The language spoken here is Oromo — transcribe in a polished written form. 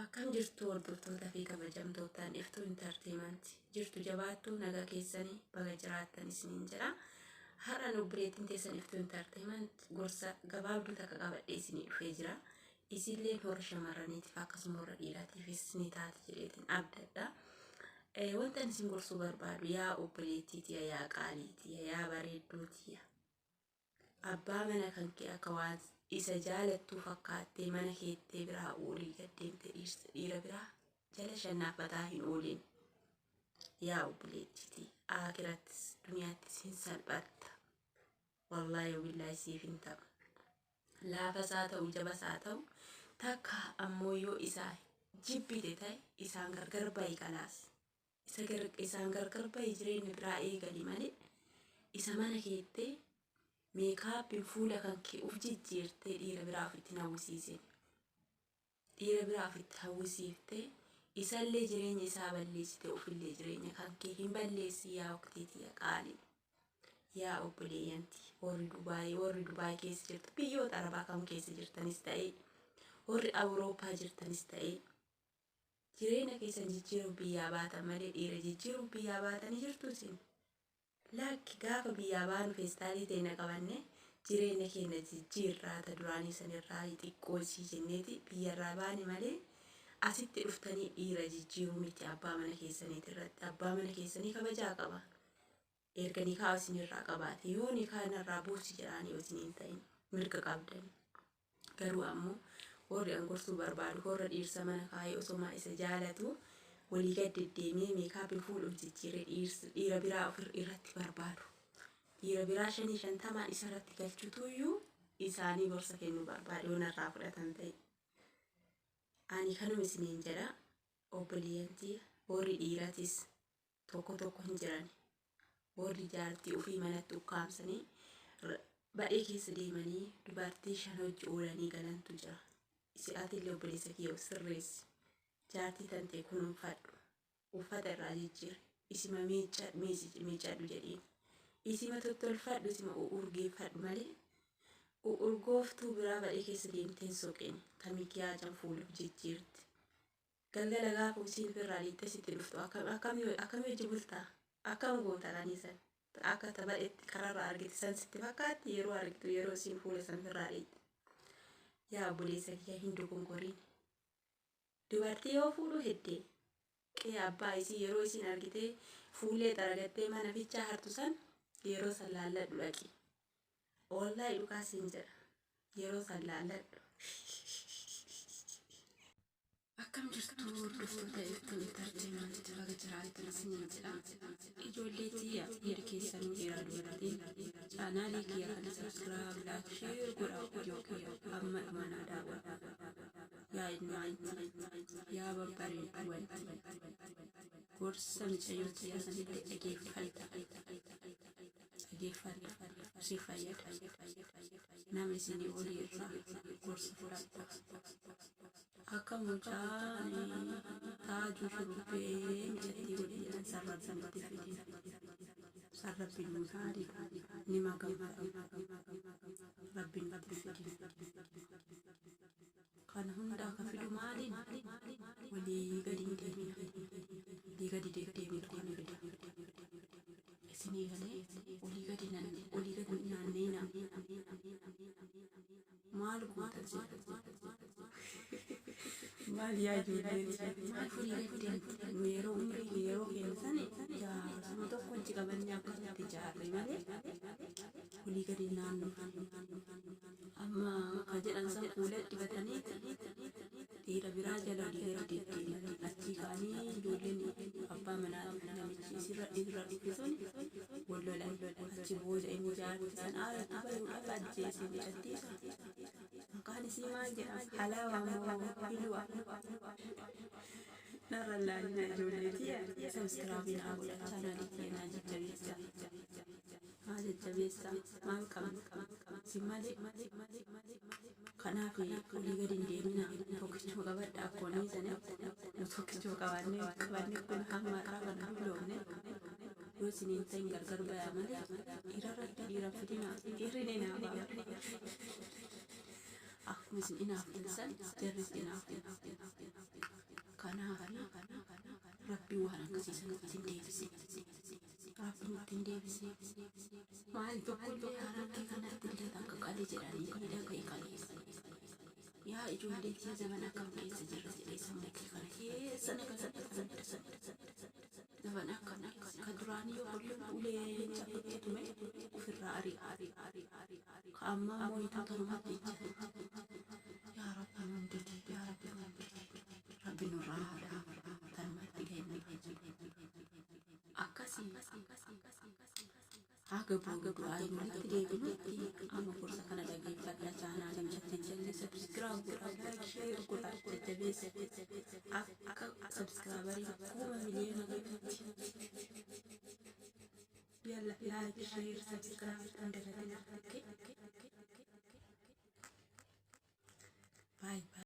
Akkam jirtu hordoftoota fi kabajamtootaan Iftuu Intarteemantii. Jirtu jabaattuu nagaa keessanii baga jiraattan isiniin jedha. Har'a nu bireetiin teessan Iftuu Intarteemantii gorsa gabaabduu takka qabadhee isinii dhufee jira. Isilleen warra shamarraniitiif akkasuma warra dhiiraatiifis ni taati jedheetiin abdadha. Wanta isin gorsuu barbaadu yaa obboleettiitii, yaa qaaliitii, yaa bareedduutii. Abbaa mana kan kee akka waan isa jaalattuu fakkaattee mana keettee biraa oolii gaddeemte dhiira biraa jala shannaafataa hin ooliin. Yaa obboleettiitii, aakirattis duniyaattis hin salphatta. Wallaahi billaahi siif hin ta'u. Laafas haa ta'u jabas haa ta'u takka ammoo yoo isaa jibbite ta'e isaan gargar bahi kalaas. Isaan gargar bahi jireenya biraa eegali malee isa mana keettee meekaappiin fuula kan kee uf jijjiirtee dhiira biraa ofitti hawwisiisin. Dhiira biraa ofitti hawwisiiftee isallee jireenya isaa balleessitee ofillee jireenya kan kee hin balleessi yaa waqtiitii qaali. Yaa obboleeyyantii warri Dubaay keessa jirtu biyyoota Arabaa kam keessa jirtanis ta'ee warri Awurooppaa jirtanis ta'ee jireenya keessan jijjiiruuf biyyaa baatan malee dhiira jijjiiruuf biyyaa baatanii jirtu isin. Lakki gaafa biyyaa baanu feestaalii teena qabanne jireenya keenya jijjiirraata duraanii sanirraa xiqqoo isii jenneeti biyyarraa baane malee asitti dhuftanii dhiira jijjiiruu miti abbaa mana keessaniiti irratti. Abbaa mana keessanii kabajaa qaba. Erganii kaa isinirraa qabaate yoo ni kanarraa buusi jedhaanii yoo isiniin ta'in mirga qabdan. Garuu ammoo warri angorsuu barbaadu warra dhiirsa mana kaayee osoma isa jaalatu walii gad deddeemee meekaappiin fuudhuuf jijjiiree dhiira biraa irratti barbaadu. Dhiira biraa 50 isa irratti galchutuyyuu isaanii gorsa kennuu barbaadu yoo narraa fudhatan ta'e. Ani kanuma isiniin jedha obboleeyyantii warri dhiiratis tokko hin jiran. Warri jaartii ofii manatti ukkaamsanii badhee keessa deemanii dubartii 5 hojii oolanii galantu jira. Ati obboleessa kiyya sirreessi. Jaartii tantee kunuunfadhu. Uffata irraa jijjiiri. Isima miicadhu jedhiin. Isima tottolfadhu, isima urgeeffadhu malee urgooftuu biraa badhee keessa deemteen soqeen kan mikiyaajan fuuluuf jijjiirti. Galgala gaafa isiin firraa dhiittee sitti dhuftu akkam hojii bultaa? Akkam goota kaniisan? Akka taphatetti kararraa argite san sitti fakkaatti yeroo argitu yeroo isiin fuula san firraa dhiitte. Yaa obboleessa kiyya hin dogongoriin. Dubartii yoo fuudhu heddee qe'ee abbaa isii yeroo isiin argitee fuullee xaragattee mana fichaa hartu san yeroo san laalladhu dhaqi. Wallaahi dhugaa siin jedha yeroo san laalladhu. Akkam jirtu hordoftoota Iftuu Intarteemantii baga jiraattan isiniin jedha. Ijoollee tiyya dhiira keessanii dhiiraa dubartiin chaanaalii kiyya kana sabskiraayib laayik sheer godhaa hojii kiyya amma dhumanaa daawwadha. Yaa ilmaantii yaa babbareeddu wanti gorsa micayyoo tiyya sanitti dhageeffadha si fayyada. Nama isinii olii irraa gorsa fudhadha. Akka mucaan taajuu shurubbee micattii godhee jedhan sarrabsanitti fide. Sarrabbiin mutaadhi ni magaffadha. Rabbiin natti fide. Kana hunda akka fidu maaliin walii gadi hin deemina. Walii gadi deddeemee dhugaan fida. Isinii galee walii gadi naannee maal gootan jedha. Maal yaa ijoolleen maal furii gaddeemtu yeroo keessan jaarsuma tokko itti qabanii akkasitti jaarre malee walii gadi naannoo amma akka jedhan san fuula dibatanii dhiira biraa jala walii gadi deddeeman achii ka'anii ijoolleen abbaa manaa namichi irra dhufe sun wal lolan achi booda inni jaarti san aaratti bayuudhaaf ajjeese micattiisa. Maqaan isii maal jedhama? Halaawaa moo Hilwa? Narra laalina ijoolleetii sabskiraabiin haa godha chaanaalii kiyya naa jajjabeessa. Haa jajjabeessa maal qabna? Si malee kanaaf walii gadi hin deemina. Tokkichuma qabadha akkoonii sana tokkichuma qabanne kun hamma irraa kan hafloomne yoo isiniin ta'in gargar bayaa malee dhiira irratti dhiira fidina dhiirri ni naafaa. Akkuma isin inaaf san jarris inaaf. ربي وانا كسيسا تنديبسي ربي تنديبسي ما تقول يا ربي كانت تلتك قالي جراني كنا كي قالي يا إجولي يا زمانك كم كيس جرس ليس منك خليه سنك زمانك كدراني يقول لي جابت تمي في الراري أما مويت ترمت يا رب من بدي يا رب ربي نورها ترمت جهنم أكاسي أعجب أي مرة تجيبني أما فرصة كنا لقي فترة جانا لم تنجلي سبسكرايب ولايك شير وكل تبيس سبسكرايبري كوما مليون يلا لايك شير سبسكرايب